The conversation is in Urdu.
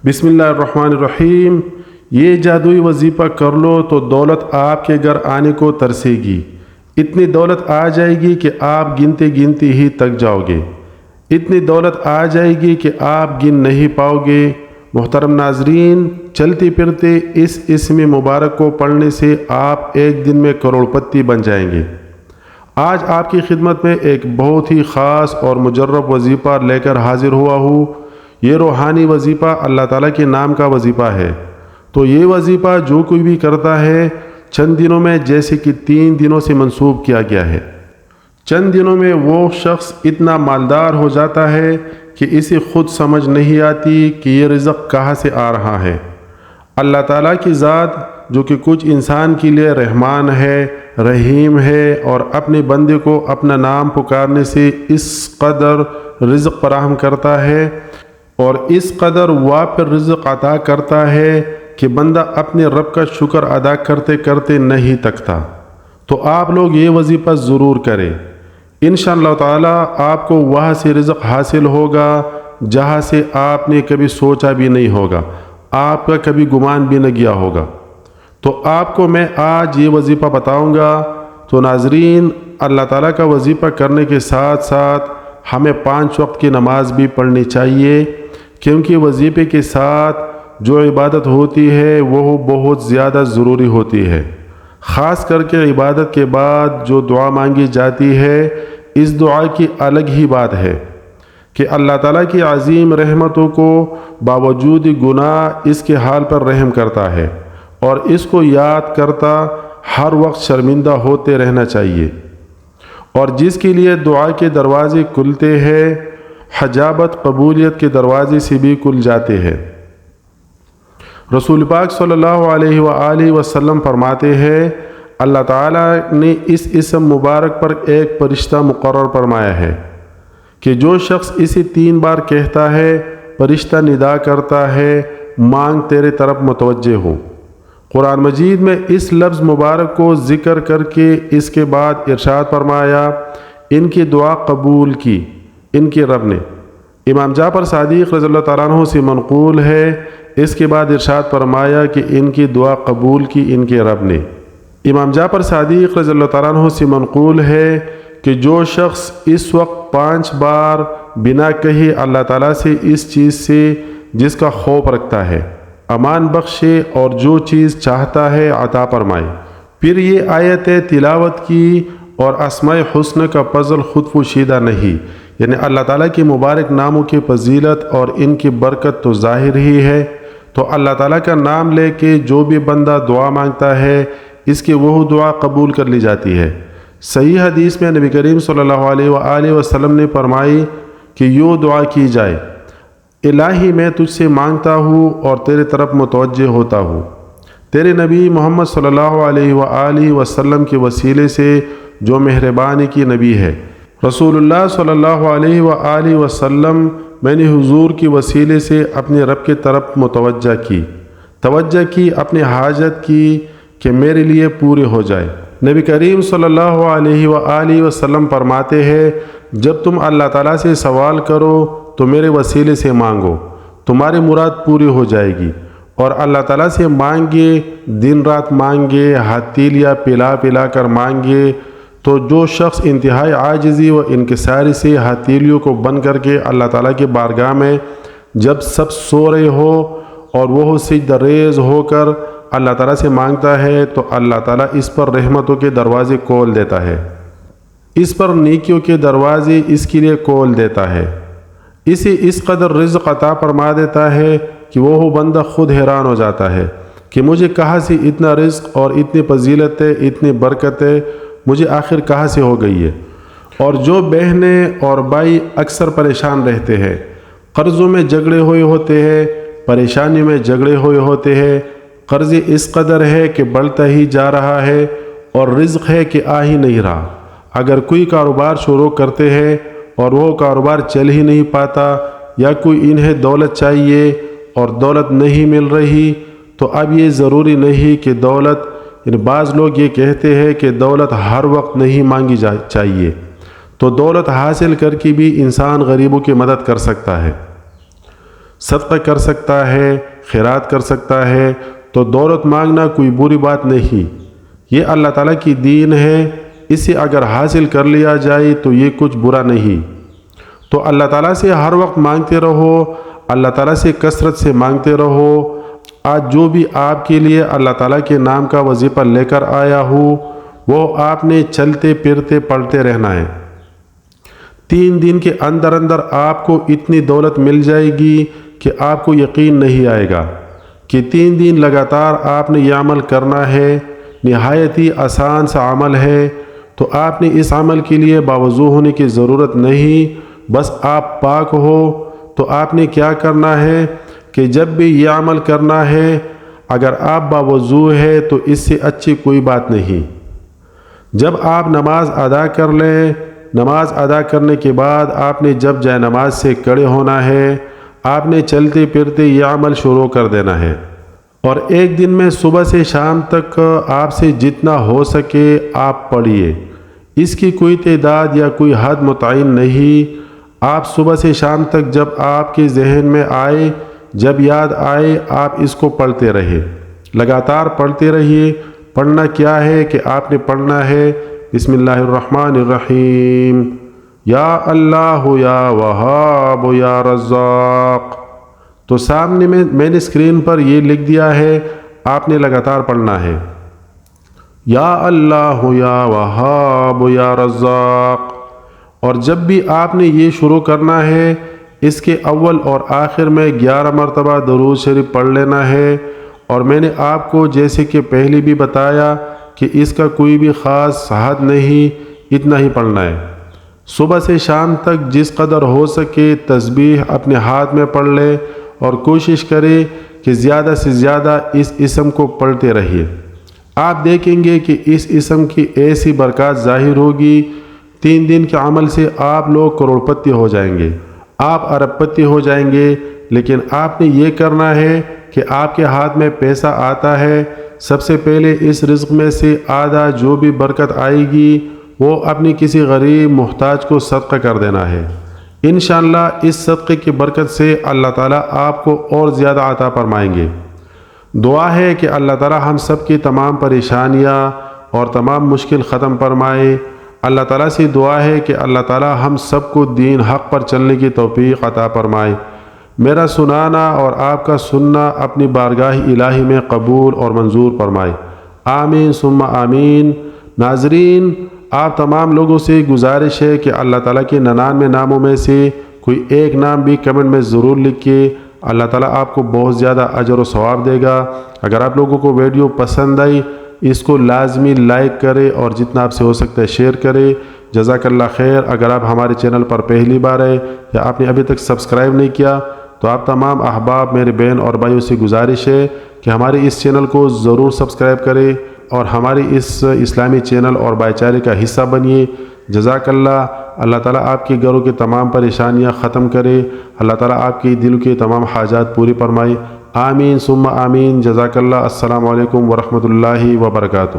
بسم اللہ الرحمن الرحیم۔ یہ جادوئی وظیفہ کر لو تو دولت آپ کے گھر آنے کو ترسے گی۔ اتنی دولت آ جائے گی کہ آپ گنتے گنتے ہی تک جاؤ گے۔ اتنی دولت آ جائے گی کہ آپ گن نہیں پاؤ گے۔ محترم ناظرین، چلتے پھرتے اس اسم مبارک کو پڑھنے سے آپ ایک دن میں کروڑ پتی بن جائیں گے۔ آج آپ کی خدمت میں ایک بہت ہی خاص اور مجرب وظیفہ لے کر حاضر ہوا ہوں۔ یہ روحانی وظیفہ اللہ تعالیٰ کے نام کا وظیفہ ہے۔ تو یہ وظیفہ جو کوئی بھی کرتا ہے چند دنوں میں جیسے کہ 3 دنوں سے منسوب کیا گیا ہے، چند دنوں میں وہ شخص اتنا مالدار ہو جاتا ہے کہ اسے خود سمجھ نہیں آتی کہ یہ رزق کہاں سے آ رہا ہے۔ اللہ تعالیٰ کی ذات جو کہ کچھ انسان کے لیے رحمان ہے، رحیم ہے، اور اپنے بندے کو اپنا نام پکارنے سے اس قدر رزق فراہم کرتا ہے اور اس قدر وافر رزق عطا کرتا ہے کہ بندہ اپنے رب کا شکر ادا کرتے کرتے نہیں تکتا۔ تو آپ لوگ یہ وظیفہ ضرور کریں۔ انشاءاللہ تعالی آپ کو وہاں سے رزق حاصل ہوگا جہاں سے آپ نے کبھی سوچا بھی نہیں ہوگا، آپ کا کبھی گمان بھی نہ گیا ہوگا۔ تو آپ کو میں آج یہ وظیفہ بتاؤں گا۔ تو ناظرین، اللہ تعالیٰ کا وظیفہ کرنے کے ساتھ ساتھ ہمیں 5 وقت کی نماز بھی پڑھنی چاہیے، کیونکہ وظیفے کے ساتھ جو عبادت ہوتی ہے وہ بہت زیادہ ضروری ہوتی ہے۔ خاص کر کے عبادت کے بعد جو دعا مانگی جاتی ہے، اس دعا کی الگ ہی بات ہے کہ اللہ تعالیٰ کی عظیم رحمتوں کو باوجود گناہ اس کے حال پر رحم کرتا ہے اور اس کو یاد کرتا ہر وقت شرمندہ ہوتے رہنا چاہیے، اور جس کے لیے دعا کے دروازے کھلتے ہیں، حجابت قبولیت کے دروازے سے بھی کھل جاتے ہیں۔ رسول پاک صلی اللہ علیہ وآلہ وسلم فرماتے ہیں، اللہ تعالیٰ نے اس اسم مبارک پر ایک فرشتہ مقرر فرمایا ہے کہ جو شخص اسے 3 بار کہتا ہے، فرشتہ ندا کرتا ہے، مانگ تیرے طرف متوجہ ہو۔ قرآن مجید میں اس لفظ مبارک کو ذکر کر کے اس کے بعد ارشاد فرمایا، ان کی دعا قبول کی ان کے رب نے۔ امام جعفر صادق رضی اللہ تعالیٰ عنہ سے منقول ہے، اس کے بعد ارشاد فرمایا کہ ان کی دعا قبول کی ان کے رب نے۔ امام جعفر صادق رضی اللہ تعالیٰ عنہ سے منقول ہے کہ جو شخص اس وقت 5 بار بنا کہے اللہ تعالیٰ سے اس چیز سے جس کا خوف رکھتا ہے امان بخشے اور جو چیز چاہتا ہے عطا فرمائے۔ پھر یہ آیت تلاوت کی اور اسماء حسنہ کا فضل خود پوشیدہ نہیں، یعنی اللہ تعالیٰ کے مبارک ناموں کی فضیلت اور ان کی برکت تو ظاہر ہی ہے۔ تو اللہ تعالیٰ کا نام لے کے جو بھی بندہ دعا مانگتا ہے، اس کی وہ دعا قبول کر لی جاتی ہے۔ صحیح حدیث میں نبی کریم صلی اللہ علیہ وآلہ وسلم نے فرمائی کہ یوں دعا کی جائے، الہی میں تجھ سے مانگتا ہوں اور تیرے طرف متوجہ ہوتا ہوں، تیرے نبی محمد صلی اللہ علیہ وآلہ وسلم کے وسیلے سے جو مہربانی کی نبی ہے، رسول اللہ صلی اللہ علیہ وآلہ وسلم، میں نے حضور کی وسیلے سے اپنے رب کی طرف متوجہ کی اپنی حاجت کی کہ میرے لیے پورے ہو جائے۔ نبی کریم صلی اللہ علیہ وآلہ وسلم فرماتے ہیں، جب تم اللہ تعالیٰ سے سوال کرو تو میرے وسیلے سے مانگو، تمہاری مراد پوری ہو جائے گی۔ اور اللہ تعالیٰ سے مانگے، دن رات مانگے، ہتھیلیاں پلا پلا کر مانگے، تو جو شخص انتہائی عاجزی و انکساری سے ہتھیلیوں کو بند کر کے اللہ تعالیٰ کے بارگاہ میں جب سب سو رہے ہو اور وہ سجدہ ریز ہو کر اللہ تعالیٰ سے مانگتا ہے، تو اللہ تعالیٰ اس پر رحمتوں کے دروازے کھول دیتا ہے، اس پر نیکیوں کے دروازے اس کے لیے کھول دیتا ہے، اسے اس قدر رزق عطا فرما دیتا ہے کہ وہ بندہ خود حیران ہو جاتا ہے کہ مجھے کہاں سے اتنا رزق اور اتنی فضیلتیں، اتنی برکتیں مجھے آخر کہاں سے ہو گئی ہے۔ اور جو بہنیں اور بھائی اکثر پریشان رہتے ہیں، قرضوں میں جھگڑے ہوئے ہوتے ہیں، پریشانی میں جھگڑے ہوئے ہوتے ہیں، قرض اس قدر ہے کہ بڑھتا ہی جا رہا ہے اور رزق ہے کہ آ ہی نہیں رہا۔ اگر کوئی کاروبار شروع کرتے ہیں اور وہ کاروبار چل ہی نہیں پاتا، یا کوئی انہیں دولت چاہیے اور دولت نہیں مل رہی، تو اب یہ ضروری نہیں کہ دولت، بعض لوگ یہ کہتے ہیں کہ دولت ہر وقت نہیں مانگی چاہیے، تو دولت حاصل کر کے بھی انسان غریبوں کی مدد کر سکتا ہے۔ صدقہ کر سکتا ہے، خیرات کر سکتا ہے، تو دولت مانگنا کوئی بری بات نہیں۔ یہ اللہ تعالیٰ کی دین ہے، اسے اگر حاصل کر لیا جائے تو یہ کچھ برا نہیں۔ تو اللہ تعالیٰ سے ہر وقت مانگتے رہو، اللہ تعالیٰ سے کثرت سے مانگتے رہو۔ آج جو بھی آپ کے لیے اللہ تعالیٰ کے نام کا وظیفہ لے کر آیا ہوں وہ آپ نے چلتے پھرتے پڑھتے رہنا ہے۔ 3 دن کے اندر اندر آپ کو اتنی دولت مل جائے گی کہ آپ کو یقین نہیں آئے گا کہ 3 دن لگاتار آپ نے یہ عمل کرنا ہے۔ نہایت ہی آسان سا عمل ہے، تو آپ نے اس عمل کے لیے باوضو ہونے کی ضرورت نہیں، بس آپ پاک ہو۔ تو آپ نے کیا کرنا ہے کہ جب بھی یہ عمل کرنا ہے، اگر آپ باوضو ہے تو اس سے اچھی کوئی بات نہیں۔ جب آپ نماز ادا کر لیں، نماز ادا کرنے کے بعد آپ نے جب جائے نماز سے کھڑے ہونا ہے، آپ نے چلتے پھرتے یہ عمل شروع کر دینا ہے، اور ایک دن میں صبح سے شام تک آپ سے جتنا ہو سکے آپ پڑھیے۔ اس کی کوئی تعداد یا کوئی حد متعین نہیں۔ آپ صبح سے شام تک جب آپ کے ذہن میں آئے، جب یاد آئے، آپ اس کو پڑھتے رہے، لگاتار پڑھتے رہیے۔ پڑھنا کیا ہے کہ آپ نے پڑھنا ہے بسم اللہ الرحمن الرحیم، یا اللہ یا وہاب یا رزاق۔ تو سامنے میں نے اسکرین پر یہ لکھ دیا ہے، آپ نے لگاتار پڑھنا ہے، یا اللہ یا وہاب یا رزاق۔ اور جب بھی آپ نے یہ شروع کرنا ہے، اس کے اول اور آخر میں 11 مرتبہ درود شریف پڑھ لینا ہے۔ اور میں نے آپ کو جیسے کہ پہلے بھی بتایا کہ اس کا کوئی بھی خاص حد نہیں، اتنا ہی پڑھنا ہے۔ صبح سے شام تک جس قدر ہو سکے تسبیح اپنے ہاتھ میں پڑھ لے، اور کوشش کرے کہ زیادہ سے زیادہ اس اسم کو پڑھتے رہیے۔ آپ دیکھیں گے کہ اس اسم کی ایسی برکات ظاہر ہوگی، 3 دن کے عمل سے آپ لوگ کروڑ پتی ہو جائیں گے، آپ ارب پتی ہو جائیں گے۔ لیکن آپ نے یہ کرنا ہے کہ آپ کے ہاتھ میں پیسہ آتا ہے، سب سے پہلے اس رزق میں سے آدھا جو بھی برکت آئے گی وہ اپنی کسی غریب محتاج کو صدقہ کر دینا ہے۔ انشاءاللہ اس صدقے کی برکت سے اللہ تعالیٰ آپ کو اور زیادہ عطا فرمائیں گے۔ دعا ہے کہ اللہ تعالیٰ ہم سب کی تمام پریشانیاں اور تمام مشکل ختم فرمائے۔ اللہ تعالیٰ سے دعا ہے کہ اللہ تعالیٰ ہم سب کو دین حق پر چلنے کی توفیق عطا فرمائے۔ میرا سنانا اور آپ کا سننا اپنی بارگاہ الہی میں قبول اور منظور فرمائے، آمین ثم آمین۔ ناظرین، آپ تمام لوگوں سے گزارش ہے کہ اللہ تعالیٰ کے 99 ناموں میں سے کوئی ایک نام بھی کمنٹ میں ضرور لکھیے، اللہ تعالیٰ آپ کو بہت زیادہ اجر و ثواب دے گا۔ اگر آپ لوگوں کو ویڈیو پسند آئی اس کو لازمی لائک کرے اور جتنا آپ سے ہو سکتا ہے شیئر کرے۔ جزاک اللہ خیر۔ اگر آپ ہمارے چینل پر پہلی بار آئے یا آپ نے ابھی تک سبسکرائب نہیں کیا تو آپ تمام احباب میرے بہن اور بھائیوں سے گزارش ہے کہ ہمارے اس چینل کو ضرور سبسکرائب کرے اور ہماری اس اسلامی چینل اور بھائی چارے کا حصہ بنیے۔ جزاک اللہ۔ اللہ تعالیٰ آپ کے گھروں کی تمام پریشانیاں ختم کرے، اللہ تعالیٰ آپ کی دل کے تمام حاجات پوری فرمائے، آمین ثم آمین۔ جزاک اللہ۔ السلام علیکم ورحمۃ اللہ وبرکاتہ۔